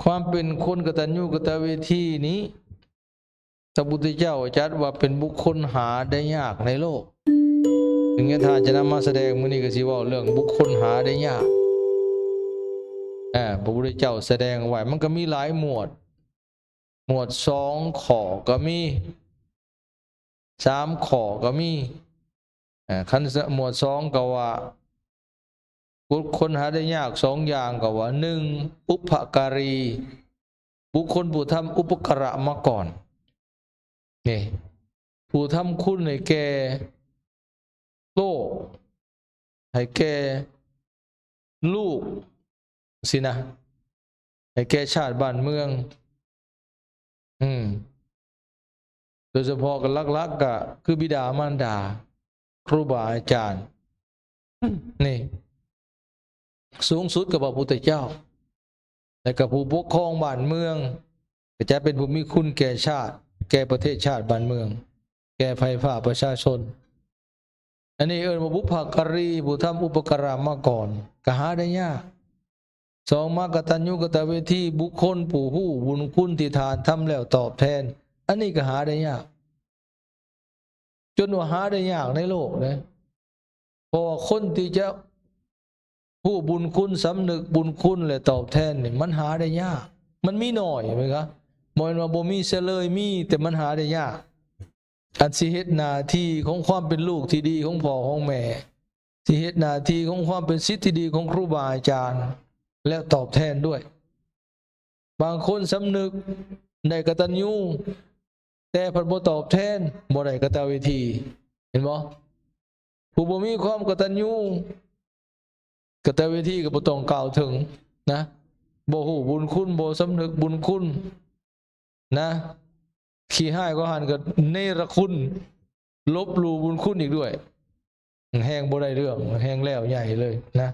ความเป็นคนกตัญญูกตเวทีนี้พระพุทธเจ้าจัดว่าเป็นบุคคลหาได้ยากในโลกถึงแม้ท่านจะนำมาแสดงมื้อนี้ก็สิเว้าเรื่องบุคคลหาได้ยากพระพุทธเจ้าแสดงไว้มันก็มีหลายหมวด2ข้อก็มี3ข้อก็มีคันหมวด2ก็ว่าบุคคลหาได้ยาก2อย่างก็ว่า1อุปการีบุคคลผู้ทำอุปการะมาก่อนนี่ผู้ทำคุณให้แก่โลกให้แก่ลูกสินะให้แก่ชาติบ้านเมืองโดยเฉพาะกันลักๆก็คือบิดามารดาครูบาอาจารย์นี่สูงสุดกับพระพุทธเจ้าและกับผู้ปกครองบ้านเมืองก็จะเป็นผู้มีคุณแก่ชาติแก่ประเทศชาติบ้านเมืองแก่ภัยฝ่าประชาชนอันนี้ว่าบุพการีผู้ทำอุปการะมาก่อนก็หาได้ยาก2มากตัญญูกตเวทีบุคคลผู้ฮู้บุญคุณที่ทานทำแล้วตอบแทนอันนี้ก็หาได้ยากจนว่าหาได้ยากในโลกนะเพราะคนที่จะผู้บุญคุณสำนึกบุญคุณและตอบแทนนี่มันหาได้ยากมันมีหน่อยไหมครับบ่แม่นว่าบ่มีเสียเลยมีแต่มันหาได้ยากอันสิเฮ็ดหน้าที่ของความเป็นลูกที่ดีของพ่อของแม่สิเฮ็ดหน้าที่ของความเป็นศิษย์ที่ดีของครูบาอาจารย์แล้วตอบแทนด้วยบางคนสำนึกได้กตัญญูแต่เพิ่นบ่ตอบแทนบ่ได้กตเวทีเห็นบ่ผู้บ่มีความกตัญญูกตเวทีก็บ่ต้องกล่าวถึงนะบ่ฮู้บุญคุณบ่สำนึกบุญคุณนะขี้ห้ายก็หันก็เนรคุณลบหลู่บุญคุณอีกด้วยแห้งบ่ได้เรื่องแห้งแล้วใหญ่เลยนะ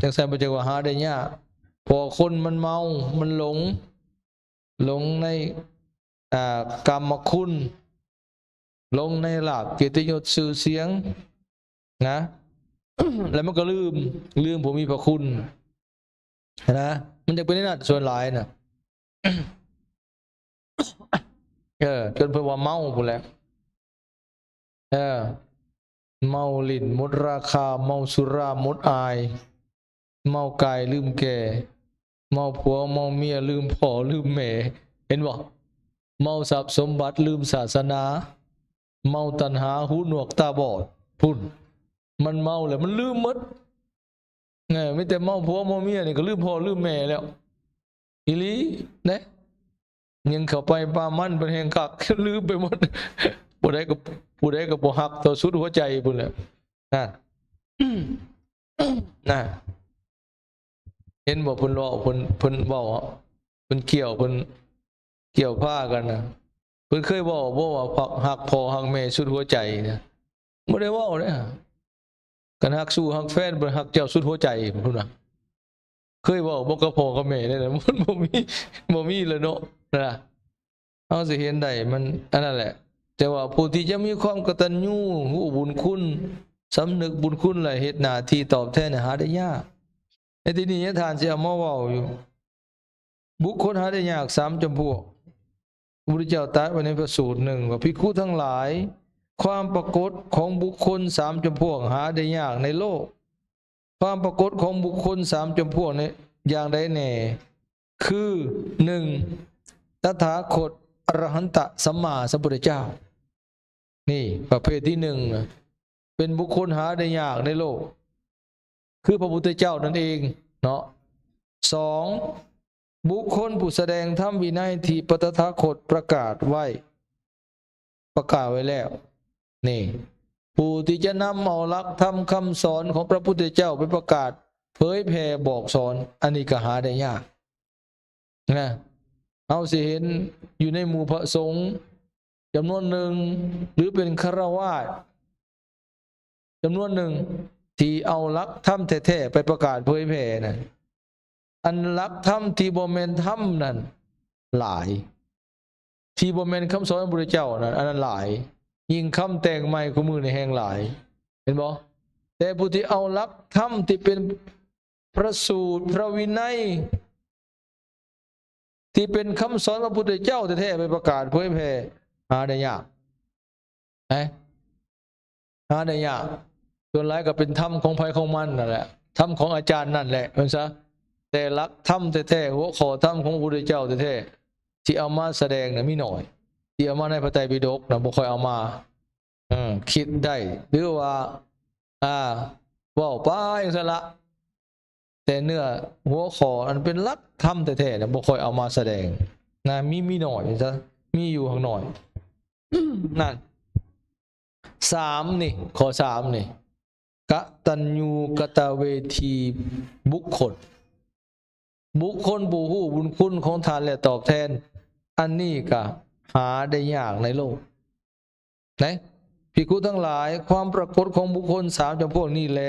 จังซั่นบ่จักว่าหาได้ยากพอคนมันเมามันหลงในกรรมคุณหลงในลาภเกียรติยศชื่อเสียงนะแล้วมันก็ลืมผู้มีพระคุณนะมันจะเป็นนั่นส่วนหลายน่ะจนเพิ่นว่าเมาพุ่นแหละเมาลิ้นหมดราคาเมาสุราหมดอายเมากายลืมแก่เมาผัวเมาเมียลืมพ่อลืมแม่เห็นบ่เมาทรัพย์สมบัติลืมศาสนาเมาตัณหาหูหนวกตาบอดพุ่นมันเมาแล้วมันลืมหมดไม่แต่เมาผัวเมาเมียนี่ก็ลืมพ่อลืมแม่แล้วอีหลีนะยังเข้าไปปามันเป็นแห่งคักลืมไปหมดผู้ใดก็บ่ฮักต่อสุดหัวใจพุ่นแหละนั่นเห็นบ่เพิ่นเว้าเพิ่นเว้าเพิ่นเกี่ยวผ้ากันนะเพิ่นเคยเว้าบ่ว่าฮักพ่อฮักแม่สุดหัวใจนะบ่ได้เว้าเด้กันฮักสู้ฮักแฟนบ่ฮักเจ้าสุดหัวใจพุ่นน่ะเคยเว้าบ่กับพ่อกับแม่ได้นะมันบ่มีเลยเนาะนะเฮาสิเห็นได้มันอันนั้นแหละแต่ว่าผู้ที่จะมีความกตัญญูรู้บุญคุณสำนึกบุญคุณและเฮ็ดหน้าที่ตอบแทนหาได้ยากในที่นี้ท่านสิเอามาเว้าอยู่บุคคลหาได้ยาก3จำพวกพระพุทธเจ้าตรัสไว้ในพระสูตรหนึ่งว่าภิกขุทั้งหลายความปรากฏของบุคคล3จำพวกหาได้ยากในโลกความปรากฏของบุคคล3จำพวกนี้อย่างใดแน่คือ1ตถาคตอรหันตสัมมาสัมพุทธเจ้านี่ประเภทที่1เป็นบุคคลหาได้ยากในโลกคือพระพุทธเจ้านั่นเองเนาะ2บุคคลผู้แสดงธรรมวินัยที่พระตถาคตประกาศไว้แล้วนี่ผู้ที่จะนำเอาหลักธรรมคำสอนของพระพุทธเจ้าไปประกาศเผยแผ่บอกสอนอันนี้ก็หาได้ยากนะเอาสิเห็นอยู่ในหมู่พระสงฆ์จำนวนหนึ่งหรือเป็นฆราวาสจำนวนหนึ่งที่เอาหลักธรรมแท้ๆไปประกาศเผยแผ่นั่นอันหลักธรรมที่บ่แม่นธรรมนั่นหลายที่บ่แม่นคำสอนของพระพุทธเจ้านั่นอันนั้นหลายยิ่งคำแต่งใหม่ของมือในแห่งหลายเห็นบ่แต่ผู้ที่เอาหลักธรรมที่เป็นพระสูตรพระวินัย ที่เป็นคำสอนพระพุทธเจ้าแท้ๆไปประกาศเผยแผ่หาได้ยากหาได้ยากส่วนหลายก็เป็นธรรมของใครของมันนั่นแหละธรรมของอาจารย์นั่นแหละมันซะแต่หลักธรรมแท้ๆหัวข้อธรรมของพระพุทธเจ้าแท้ๆที่เอามาแสดงน่ะมีน้อยที่เอามาในพระไตรปิฎกน่ะบ่ค่อยเอามาคิดได้หรือว่าเว้าไปจังซั่นละแต่เนื้อหัวข้ออันเป็นหลักธรรมแท้ๆน่ะบ่ค่อยเอามาแสดงนะมีน้อยซะมีอยู่ข้างน้อยนั่น3นี่ข้อ3นี่กตัญญูกตเวทีบุคคลผู้ฮู้บุญคุณของทานและตอบแทนอันนี้ก็หาได้ยากในโลกนะภิกขุทั้งหลายความปรากฏของบุคคล3จำพวกนี้แล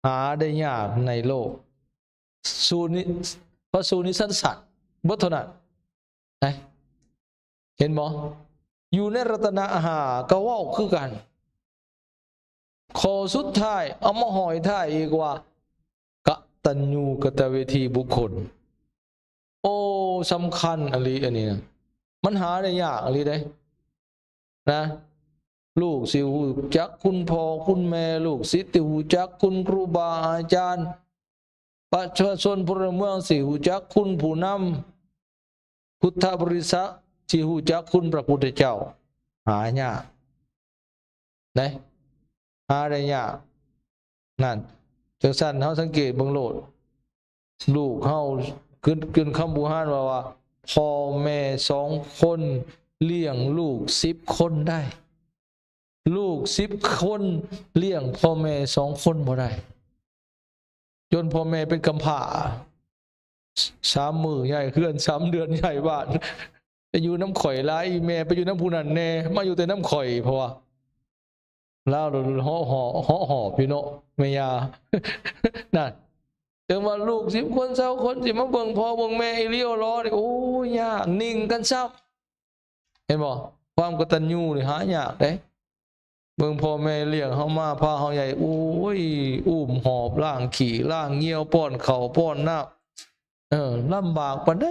หาได้ยากในโลกพระสูตรนี้สั้นๆบ่เท่านั้นนะเห็นบ่อยู่ในรัตนะหาก็เว้าคือกันข้อสุดท้ายเอามาห้อยท้ายอีกว่ากตัญญูกตเวทีบุคคลโอ้สำคัญอันนี้นะมันหาได้ยากอันนี้ได้นะลูกสิฮู้จักคุณพ่อคุณแม่ลูกศิษย์สิฮู้จักคุณครูบาอาจารย์ประชาชนพลเมืองสิฮู้จักคุณผู้นำพุทธบริษัทสิฮู้จักคุณพระพุทธเจ้าหายากนะหาได้ยากนั่นจังซั่นเฮาสังเกตเบิ่งโลดลูกเฮาขึ้นคำบูฮานว่าพ่อแม่2คนเลี้ยงลูก10คนได้ลูก10คนเลี้ยงพ่อแม่2คนบ่ได้จนพ่อแม่เป็นกำพร้า3มื้อใหญ่เฮือน3เดือนใหญ่บ้านไปอยู่น้ำข่อยหลายแม่ไปอยู่น้ำผู้นั้นแน่มาอยู่แต่น้ำข่อยเพราะว่าลาวหอพี่เนาะแม่ยานั่นจังว่าลูก10คน20คนสิมาเบิ่งพ่อเบิ่งแม่อีเลี้ยวรอนี่โอ้ยยากนิ่งกันซับเห็นบ่ความกตัญญูนี่หายากเด้เบิ่งพ่อแม่เลี้ยงเฮามาพาเฮาใหญ่โอ้ยอุ้มหอบล้างขี้ล้างเหี่ยวป้อนข้าวป้อนน้ำลำบากปานใด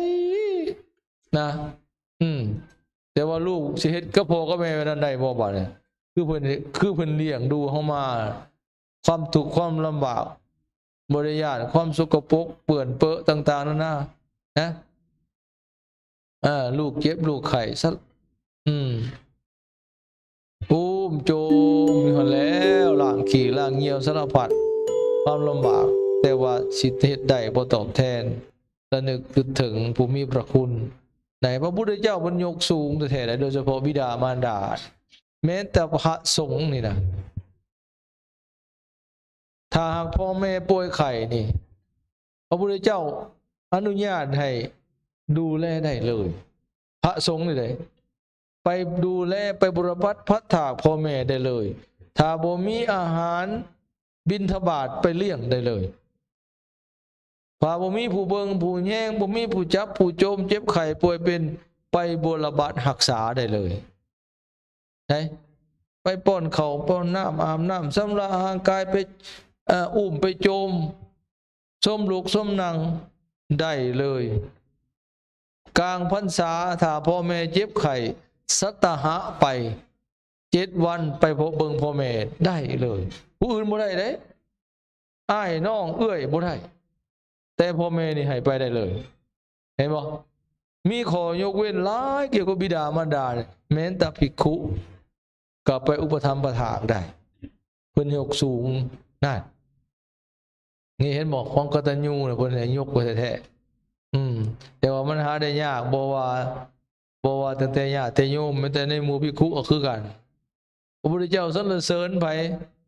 นะแต่ว่าลูกสิเฮ็ดกับพ่อกับแม่นั้นได้บ่บัดนี้คือเพิ่นเลี้ยงดูเฮามาความทุกข์ความลำบากบ่ได้ยากความสกปรกเปื้อนเปอะต่างๆนั่นนะลูกเจ็บลูกไข้ซะโจมมีหั่นแล้วล้างขี้ล้างเหี่ยวสารพัดความลำบากแต่ว่าสิเฮ็ดได้บ่ตอบแทนระลึกถึงผู้มีพระคุณในพระพุทธเจ้าเพิ่นยกสูงแท้ๆโดยเฉพาะบิดามารดาแม้แต่พระสงฆ์นี่นะถ้าหากพ่อแม่ป่วยไข้นี่พระพุทธเจ้าอนุญาตให้ดูแลได้เลยพระสงฆ์นี่เลยไปดูแลไปบุรพัฒน์พัฒถากพ่อแม่ได้เลยถ้าบ่มีอาหารบิณฑบาตไปเลี้ยงได้เลยถ้าบ่มีผู้เบิ่งผู้แย่งบ่มีผู้จับผู้โจมเจ็บไข้ป่วยเป็นไปบุรบัตรักษาได้เลยไปป้อนข้าวป้อนน้ำอาบน้ำสำระร่างกายไปอุ้มไปโจมส้มลูกส้มนางได้เลยกลางพรรษาถ้าพ่อแม่เจ็บไข้สัตหะไป7 วันไปพบเบิ่งพ่อแม่ได้เลยผู้อื่นบ่ได้เด้อ้ายน้องเอื้อยบ่ได้แต่พ่อแม่นี่ให้ไปได้เลยเห็นบ่มีข้อยกเว้นหลายเกี่ยวกับบิดามารดาแม้แต่ภิกขุก็ไปอุปถัมภ์ประทานได้เพิ่นยกสูงนั่นนี่เห็นบอกของกตัญญูน่ะเพิ่นให้ยกไว้แท้ๆแต่ว่ามันหาได้ยากบ่ว่าตั้งแต่ญาติโยมแม้แต่ในหมู่ภิกขุก็คือกันพระพุทธเจ้าสรรเสริญไผ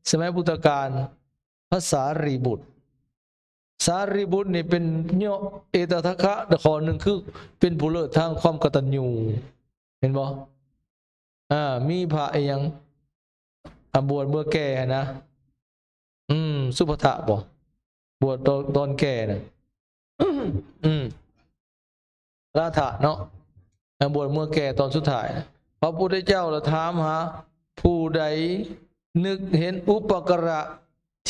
สมัยพุทธกาลพระสารีบุตรนี่เป็นเอตทัคคะข้อหนึ่งคือเป็นผู้เลิศทางความกตัญญูเห็นบ่มีพระยังบวชเมื่อแก่นะสุภัททะบ่บวชตอนแก่น่ะราธะเนาะบวชเมื่อแก่ตอนสุดท้ายพระพุทธเจ้าเราถามหาผู้ใดนึกเห็นอุปการะ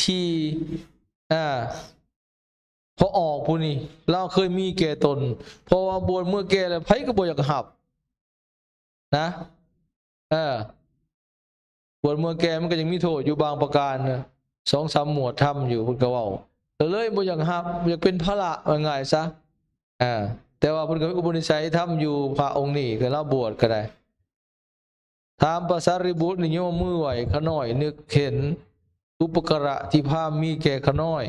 ที่ พอออกผู้นี้เราเคยมีแก่ตนเพราะว่าบวชเมื่อแก่แล้วไผก็บ่อยากหับนะบวชเมื่อแก่มันก็ยังมีโทษอยู่บางประการนะ2-3 หมวดทำอยู่เพิ่นก็เว้าเลยบ่อยากหับอยากเป็นภาระว่าง่ายซะแต่ว่าเพิ่นก็มีอุปนิสัยทำอยู่พระองค์นี้ก็เราบวชก็ได้ถามพระสารีบุตรนี่โยมมือไหวขน้อยนึกเห็นอุปการะที่พามมีแก่ขน้อย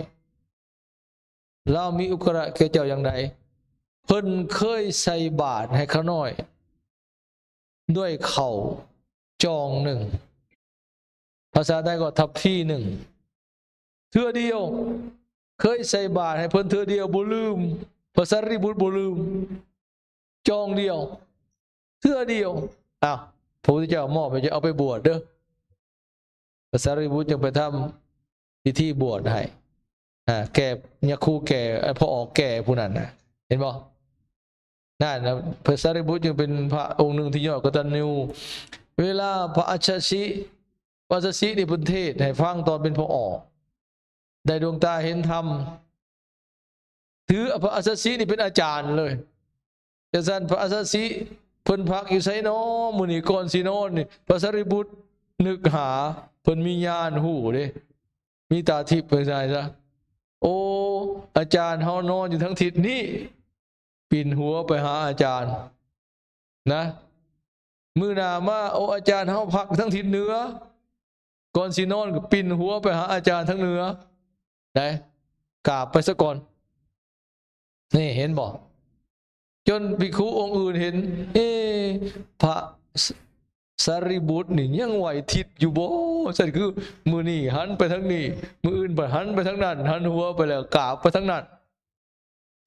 เรามีอุปการะแก่เจ้าอย่างใดเพิ่นเคยใส่บาตรให้ขน้อยด้วยเข่าจองหนึ่งภาษาไทยก็ทับที่หนึ่งเทื่อเดียวเคยใส่บาตรให้เพิ่นเทื่อเดียวบ่ลืมพระสารีบุตรบ่ลืมจองเดียวเทื่อเดียวพระพุทธเจ้ามอบให้จะเอาไปบวชเด้อพระสารีบุตรจึงไปทำพิธีบวชให้แก่เนี่ยครูแก่พอออกแก่ผู้นั้นนะเห็นบ่นั่นนะพระสารีบุตรจึงเป็นพระองค์หนึ่งที่ยอดกตัญญูเวลาพระอัชชินี่เพิ่นเทศน์ให้ฟังตอนเป็นพอออกได้ดวงตาเห็นธรรมถือพระอัชชินี่เป็นอาจารย์เลยแต่ซั่นพระอัชชิเพิ่นพักอยู่ไสน้อมื้อนี้ก่อนสินอนนี่พระสารีบุตรนึกหาเพิ่นมีญาณหูเด้มีตาทิพย์เพิ่นว่าซะโอ้อาจารย์เฮานอนอยู่ทั้งทิศนี้ปีนหัวไปหาอาจารย์นะมื้อหน้ามาโอ้อาจารย์เฮาพักทั้งทิศเหนือก่อนสินอนก็ปีนหัวไปหาอาจารย์ทั้งเหนือได้กราบไปซะก่อนนี่เห็นบ่จนภิกษุองค์อื่นเห็นพระสารีบุตรนี่ยังไหวทิศอยู่บ่ซั่นคือมื้อนี้หันไปทางนี้มื้ออื่นไปหันไปทางนั้นหันหัวไปแล้วกราบไปทางนั้น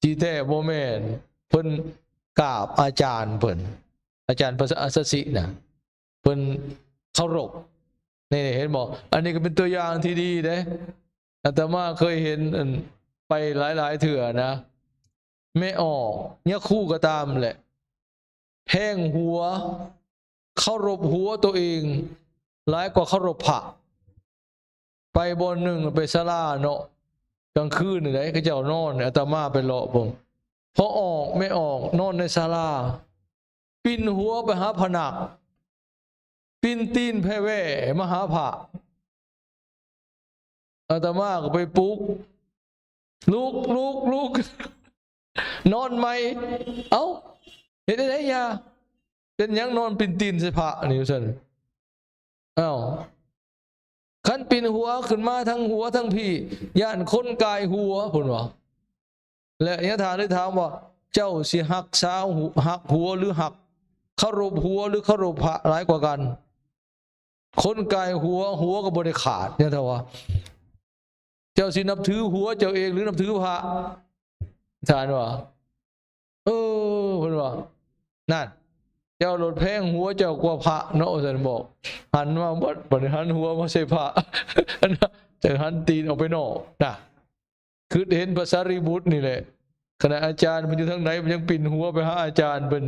ที่แท้บ่แม่นเพิ่นกราบอาจารย์เพิ่นอาจารย์พระอัสสชิน่ะเพิ่นเคารพนี่เห็นบ่อันนี้ก็เป็นตัวอย่างที่ดีเด้อาตมาเคยเห็นไปหลายๆเทื่อนะไม่ออกเนี่ยคู่ก็ตามแหละแพงหัวเคารพหัวตัวเองหลายกว่าเคารพพระไปบนหนึ่งไปศาลาเนาะกลางคืนนี่ได้ก็เจ้านอนอาตมาไปเลาะผมพอออกไม่ออกนอนในศาลาปีนหัวไปหาผนักปีนตีนแพ่แว่มาหาพระอาตมาก็ไปปลุกลุกนอนไหมเอ้าเห็นได้ยาเป็นยังนอนปีนตีนใส่พระนี่ซั่นคันปีนหัวขึ้นมาทั้งหัวทั้งพี่ย่านคนกายหัวพุ่นว่าและยะถาได้ถามว่าเจ้าสิหักสาวหักหัวหรือหักเคารพหัวหรือเคารพพระหลายกว่ากันคนกายหัวก็บ่ได้ขาดเนี่ยเท่าว่าเจ้าสินับถือหัวเจ้าเองหรือนับถือพระถามว่าพุ่นว่านั่นเจ้าลดแพงหัวเจ้ากว่าพระเนาะซั่นบอกหันมาบ่ได้หันหัวมาใส่พระจะหันตีนออกไปนอกน่ะคือเห็นพระสารีบุตรนี่แหละขณะอาจารย์มันอยู่ทางไหนมันยังปีนหัวไปหาอาจารย์เพิ่น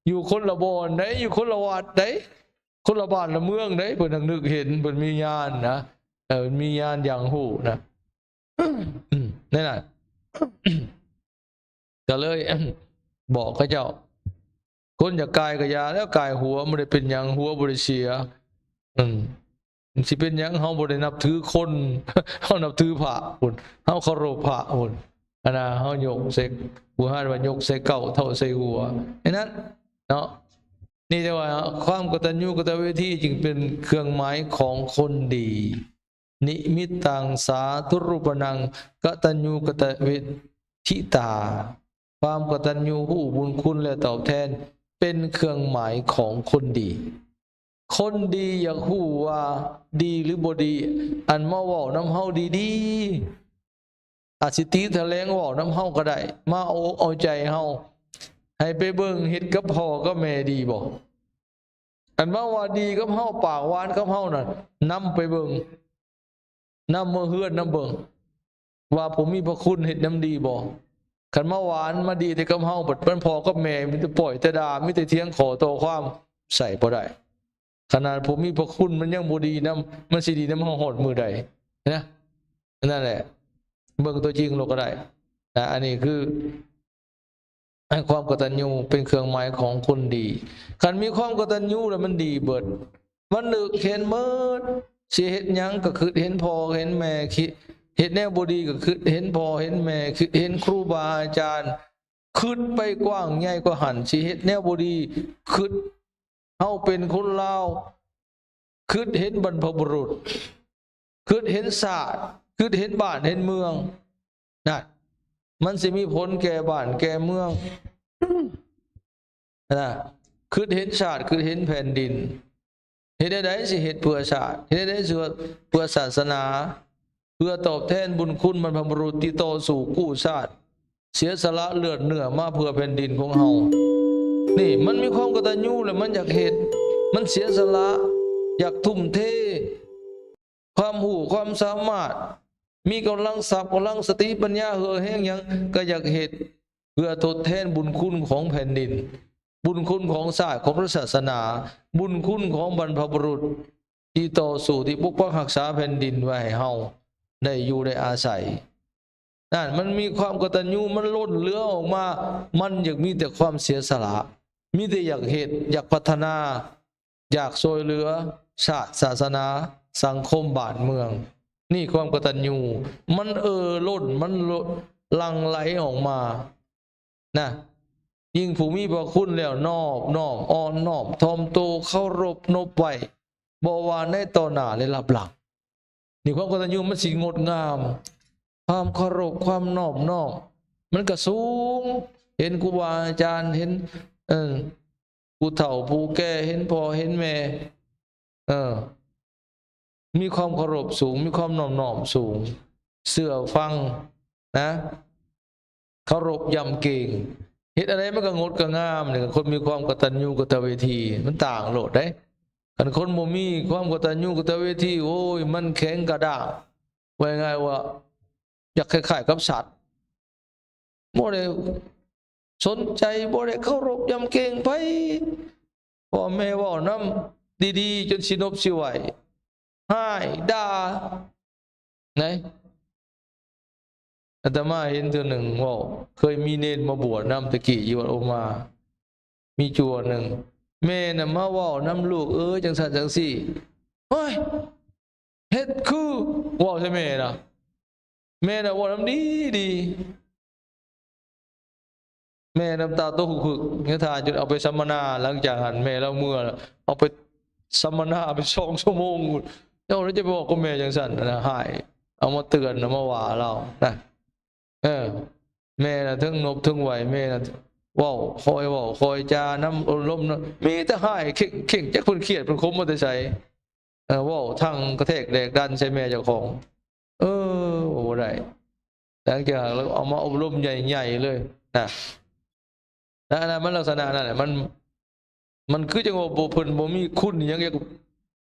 อยู่คนละบ่อนไหนอยู่คนละวัดไหนคนละบ้านละเมืองไหนเพิ่นนึกเห็นเพิ่นมีญาณนะมีญาณอย่างหู้นะนั่นน่ะก็เลยบอกเขาเจ้าคนอยากกายก็ยาแล้วกายหัวบ่ได้เป็นหยังหัวบ่ได้เสียสิเป็นหยังเฮาบ่ได้นับถือคนเฮานับถือพระพุ่นเฮาเคารพพระพุ่นอันน่ะเฮายกใส่ผู้หาว่ายกใส่เก้าเท่าใส่หัวฉะนั้นเนาะนี่แต่ว่าความกตัญญูกตเวทีจึงเป็นเครื่องหมายของคนดีนิมิตตังสาธุรูปนังกตัญญูกตเวทิตาความกตัญญูผู้บุญคุณและตอบแทนเป็นเครื่องหมายของคนดีคนดีอยากฮู้ว่าดีหรือบ่ดีอันมาเว้านำเฮาดีๆอาจสิติแถลงเว้านำเฮาก็ได้มาเอาใจเฮาให้ไปเบิ่งเฮ็ดกับพ่อกับแม่ดีบ่อันมาว่าดีกับเฮาปากหวานกับเฮานั่นนำไปเบิ่งนำมาเฮือนนำเบิ่งว่าผมมีพระคุณเฮ็ดน้ำดีบ่คันมาหวานมาดีแต่กับเฮาบัดเพิ่นพ่อกับแม่มีแต่ปล่อยแต่ด่ามีแต่เถียงขอต่อความใส่บ่ได้ขนาดผมมีพระคุณมันยังบ่ดีนำมันสิดีนำเฮาฮอดมื้อใดนะนั่นแหละเบิ่งตัวจริงเราก็ได้ นะอันนี้คือให้ความกตัญญูเป็นเครื่องหมายของคนดีคันมีความกตัญญูแล้วมันดีเบิดมันนึกเห็นเบิดสิเฮ็ดหยังก็คือเห็นพ่อเห็นแม่คิดเฮ็ดแนวบ่ดีก็คือเห็นพ่อเห็นแม่คือเห็นครูบาอาจารย์คิดไปกว้างใหญ่กว่าหันสิเฮ็ดแนวบ่ดีคิดเฮาเป็นคนลาวคิดเห็นบรรพบุรุษคิดเห็นศาสตร์คิดเห็นบ้านเห็นเมืองนั่นมันสิมีผลแก่บ้านแก่เมืองนะคือเห็นชาติคือเห็นแผ่นดินเห็นได้สิเห็นเพื่อชาติเห็นได้เพื่อศาสนาเพื่อตอบแทนบุญคุณบรรพบุรุษที่ต่อสู้กู้ชาติเสียสละเลือดเนื้อมาเพื่อแผ่นดินของเฮานี่มันมีความกตัญญูแล้วมันอยากเห็นมันเสียสละอยากทุ่มเทความหูความสามารถมีกำลังทรัพย์กำลังสติปัญญาเหือแห้งยังก็อยากเหตุเพื่อทดแทนบุญคุณของแผ่นดินบุญคุณของศาสตร์ของพระศาสนาบุญคุณของบรรพบุรุษที่ต่อสู้ที่ปกป้องรักษาแผ่นดินไว้ให้เฮาได้อยู่ได้อาศัยนั่นมันมีความกตัญญูมันล้นเหลือออกมามันอยากมีแต่ความเสียสละมีแต่อยากเหตุอยากพัฒนาอยากช่วยเหลือชาติศาสนาสังคมบ้านเมืองนี่ความกตัญญูมันล้นมันหลั่งไหลออกมานะยิ่งผู้มีพระคุณแล้วนอบน้อมอ่อนน้อมถ่อมตัวเคารพนบไว้บ่ว่าในต่อหน้าและรับหลังนี่ความกตัญญูมันสิงดงามความเคารพความนอบน้อมมันก็สูงเห็นครูบาอาจารย์เห็นผู้เฒ่าผู้แก่เห็นพ่อเห็นแม่มีความเคารพสูงมีความนอบน้อมสูงเสื่อฟังนะเคารพยำเก่งเฮ็ดอะไรมันก็งดก็งามเนี่ยคนมีความกตัญญูกตเวทีมันต่างโลดได้คันคนบ่มีความกตัญญูกตเวทีโอ้ยมันแข็งกระด้างว่าไงว่าอยากคล้ายๆกับสัตว์บ่ได้สนใจบ่ได้เคารพยำเก่งไปพ่อแม่เว้านำดีๆจนสินบสิไหวให้ด่าไหนอาตมาเห็นตัวหนึ่งว่าเคยมีเนรมาบวชน้ำตะกี้อยู่วัดโอมามีจัวหนึ่งแม่น่ะมาว่าน้ำลูกจังสันจังสี่เฮ้ยเฮ็ดคือว่าใช่แม่น่ะแม่น่ะว่าน้ำดีแม่น้ำตาโตขุกๆเนี่ยทาจนเอาไปสัมมนาหลังจากหันแม่แล้วเมื่อเอาไปสัมมนาไป2 ชั่วโมงเจ้าแล้วจะบอกกับแม่จังสันนะหายเอามาเตือนมาว่าเรานะแม่น่ะทั้งนบทั้งไหวแม่น่ะว้าวคอยจาน้ำอารมณ์มีแต่หายเข่งจักเพิ่นเครียดเพิ่นคมบ่ได้ใส่ว้าวทั้งกระแทกแดกดันใส่แม่เจ้าของบ่ได้หลังจากแล้วเอามาอบรมใหญ่ๆเลยนะมันลักษณะนั่นแหละมันคือจังว่าบ่เพิ่นบ่มีคุณหยังเกี่ยวกับ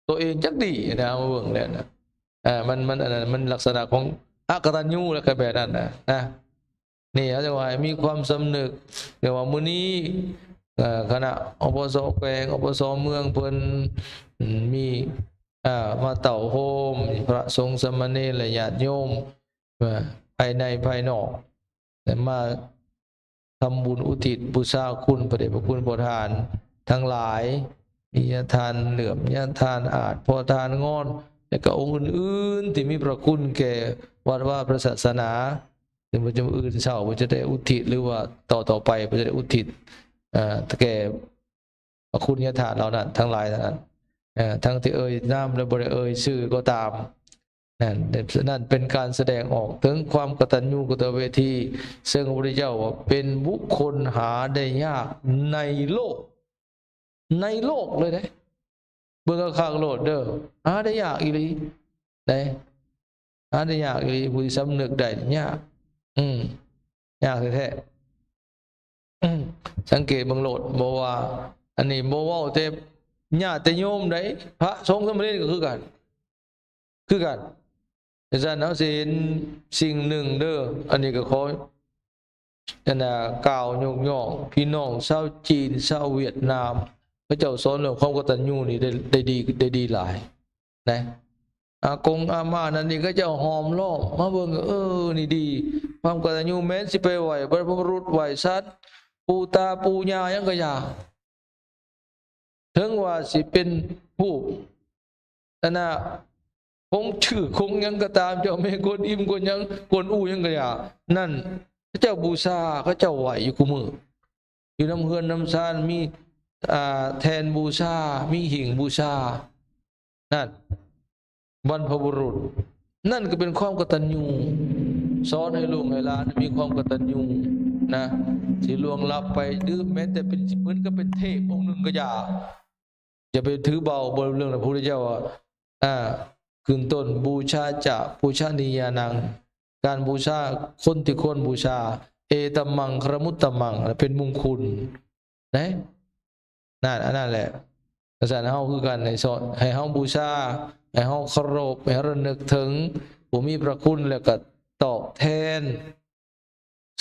ตัวเองจักดีนะมาเบิ่งแล้วนะมันอันนั้นมันลักษณะของอกตัญญูแล้วก็แบบนั้นนะนี่เขาจะว่ามีความสำนึกเดี๋ยวว่ามื้อนี้คณะอปสแขวงอปสเมืองเพิ่นมีมาเต่าโฮมพระสงฆ์สามเณรและญาติโยมภายในภายนอกแต่มาทำบุญอุทิศบูชาคุณพระเดชพระคุณพระทานทั้งหลายมีญาทานเหลื่อมญาทานอาจพอทานงอนและก็องค์อื่นๆที่มีพระคุณแก่วัดว่าพระศาสนาถึงมันจะอื่นเศร้ามันจะได้อุทิศหรือว่าต่อไปมันจะได้อุทิศแก่พระคุณญาทานเหล่านั้นทั้งหลายนั้นทั้งที่นามและบ่ได้ชื่อก็ตามนั่นเป็นการแสดงออกถึงความกตัญญูกตเวทีซึ่งพระพุทธเจ้าว่าเป็นบุคคลหาได้ยากในโลกเลยนะเบิ่งข้างโลดเด้อหาได้ยากอีหลีได้หาได้ยากอีหลีผู้ที่สำนึกได้ยากยากแท้ๆสังเกตเบิ่งโลดบ่ว่าอันนี้บ่เว้าแต่ญาติโยมได้พระสงฆ์สามเณรก็คือกันอาจารย์เอาสิเห็นสิ่งหนึ่งเด้ออันนี้ก็ขอกล่าวยกย่องพี่น้องชาวจีนชาวเวียดนามพระเจ้าสอนเรื่องความกตัญญูนี่ได้ดีหลายนะ อากงอาม่านั่นนี่ก็เจ้าหอมล้อมมาเบิ่งนี่ดีความกตัญญูแม้นสิไปไหวบรรพบุรุษไหวสัตว์ปู่ตาปู่ย่ายังก็อย่าถึงว่าสิเป็นผู้น่ะคงชื่อคงยังก็ตามเจ้าแม่กวนอิมกวนยังกวนอูยังก็อย่านั่นพระเจ้าบูชาเขาเจ้าไหวอยู่คุมืออยู่น้ำเฮือนน้ำซานมีแทนบูชามีหิ่งบูชานั่นบรรพบุรุษนั่นก็เป็นความกตัญญูสอนให้ลูกให้หลานมีความกตัญญูนะสิล่วงลับไปหรือแม้แต่เป็นเหมือนก็เป็นเทพองค์หนึ่งก็อย่าไปถือเบาบนเรื่องพระพุทธเจ้าว่าขึ้นต้นบูชาจะบูชานียานังการบูชาคนที่ควรบูชาเอตัมมังครมุตตมังเป็นมงคลนะนั่นแหละอาจารย์เฮาคือกันให้สอนให้เฮาบูชาให้เฮาเคารพให้ระลึกถึงผู้มีพระคุณแล้วก็ตอบแทน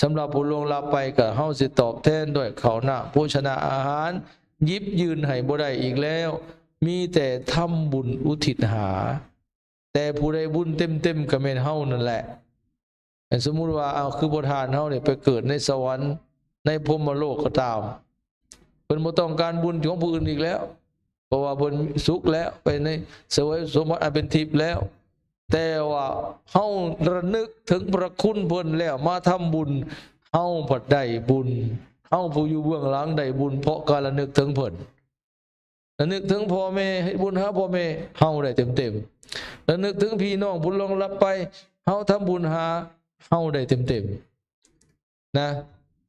สำหรับผู้ล่วงลับไปก็เฮาสิตอบแทนด้วยข้าวหน้าโภชนาอาหารยิบยืนให้บ่ได้อีกแล้วมีแต่ทำบุญอุทิศหาแต่ผู้ใดบุญเต็มก็แม่นเฮานั่นแหละสมมุติว่าเอาคือบ่ทานเฮาเนี่ยไปเกิดในสวรรค์ในพรหมโลกก็ตามเพิ่นบ่ต้องการบุญของผู้อื่นอีกแล้วเพราะว่าเพิ่นสุขแล้วไปในสวยสมบัติอันเป็นทิพย์แล้วแต่ว่าเฮาระลึกถึงพระคุณเพิ่นแล้วมาทำบุญเฮาบ่ได้บุญเฮาผู้อยู่เบื้องหลังได้บุญเพราะการระลึกถึงเพิ่นระลึกถึงพ่อแม่ให้บุญหาพ่อแม่เฮาได้เต็มๆระลึกถึงพี่น้องบุญลงรับไปเฮาทำบุญหาเฮาได้เต็มๆนะ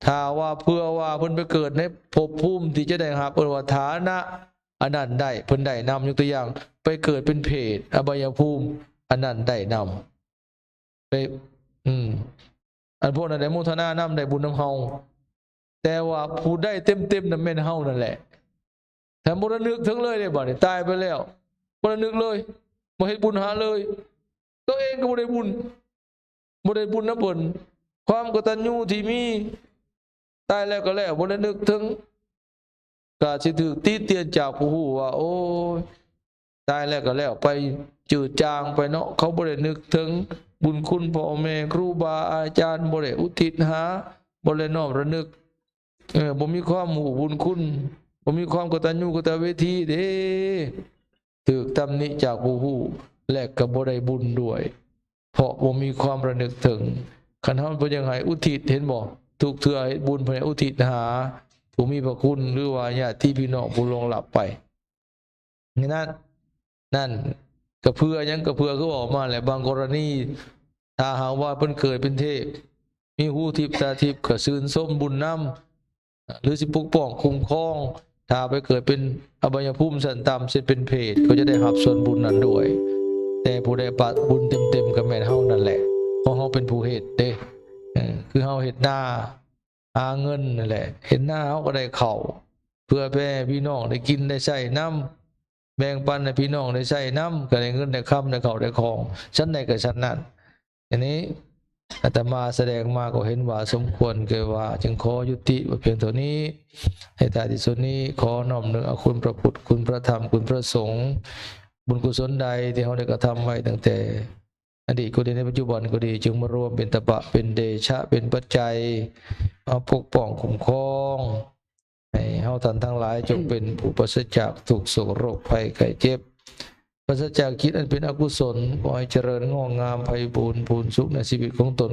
ถ้าว่าเพื่อว่าเพิ่นไปเกิดในภพภูมิที่จะได้รับว่าฐานะอันนั้นได้เพิ่นได้นำยกตัวอย่างไปเกิดเป็นเพศอบายภูมิอันนั้นได้นำไปอันพวกนั้นได้โมทนานำได้บุญนำเฮาแต่ว่าผู้ได้เต็มๆนั่นแม่นเฮานั่นแหละแต่บ่ระลึกถึงเลยได้บัดนี้ตายไปแล้วบ่ระลึกเลยบ่เฮ็ดบุญหาเลยตัวเองก็บ่ได้บุญนำเพิ่นความกตัญญูที่มีตายแล้วก็แล้วบ่ได้นึกถึงก็สิถูกตีเตียนจากผู้ฮู้ว่าโอ้ยตายแล้วก็แล้วไปจืดจางไปเนาะเขาบ่ได้นึกถึงบุญคุณพ่อแม่ครูบาอาจารย์บ่ได้อุทิศหาบ่ได้น้อมระลึกบ่มีความรู้บุญคุณบ่มีความกตัญญูกตเวทีเด้ถูกตำหนิจากผู้ฮู้และก็บ่ได้บุญด้วยเพราะบ่มีความระลึกถึงคันเฮาบ่ยังให้อุทิศเห็นบ่ทุกเทื่อให้บุญเพิ่นอุทิศหาผู้มีพระคุณหรือว่าญาติพี่น้องผู้ล่วงลับไปนั่นก็เพื่อยังก็เพื่อคือออกมาแหละบางกรณีถ้าหากว่าเพิ่นเกิดเป็นเทพมีหูทิพย์ตาทิพย์ก็ชื่นชมบุญนำหรือสิปกป้องคุ้มครองถ้าไปเกิดเป็นอบายภูมิชั้นต่ำเช่นเป็นเพศก็จะได้รับส่วนบุญนั้นด้วยแต่ผู้ใดปะบุญเต็มๆก็แม่นเฮานั่นแหละเพราะเฮาเป็นผู้เฮ็ดเด้คือเฮาเฮ็ดหน้าหาเงินนั่นแหละเห็นหน้าเฮาก็ได้เข้าเพื่อแผ่พี่น้องได้กินได้ใช้น้ำแบ่งปันให้พี่น้องได้ใช้น้ำก็ได้เงินได้คำได้เข้าได้ของชั้นใดก็ชั้นนั้นอันนี้อาตมาแสดงมาก็เห็นว่าสมควรแก่ว่าจึงขอยุติเพียงเท่านี้ให้ท้ายที่สุดนี้ขอน้อมนึกเอาคุณพระพุทธคุณพระธรรมคุณพระสงฆ์บุญกุศลใดที่เราได้กระทำไว้ตั้งแต่อดีตก็ดีในปัจจุบันก็ดีจึงมารวมเป็นตบะเป็นเดชะเป็นปัจจัยมาปกป้องคุ้มครองให้เฮาท่านทั้งหลายจงเป็นผู้ปราศจากทุกโศกโรคภัยไข้เจ็บปราศจากคิดอันเป็นอกุศลขอให้เจริญงอกงามไพบูรย์พูนสุขในชีวิตของตน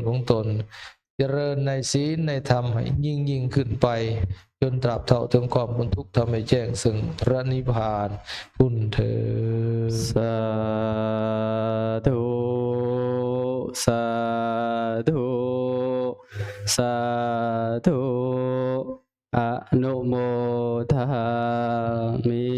เจริญในศีลในธรรมให้ยิ่งขึ้นไปจนตราบเท่าถึงความพ้นทุกข์ทำให้แจ้งซึ่งพระนิพพานพุนเถิดสาธุสาธุสาธุอนุโมทามิ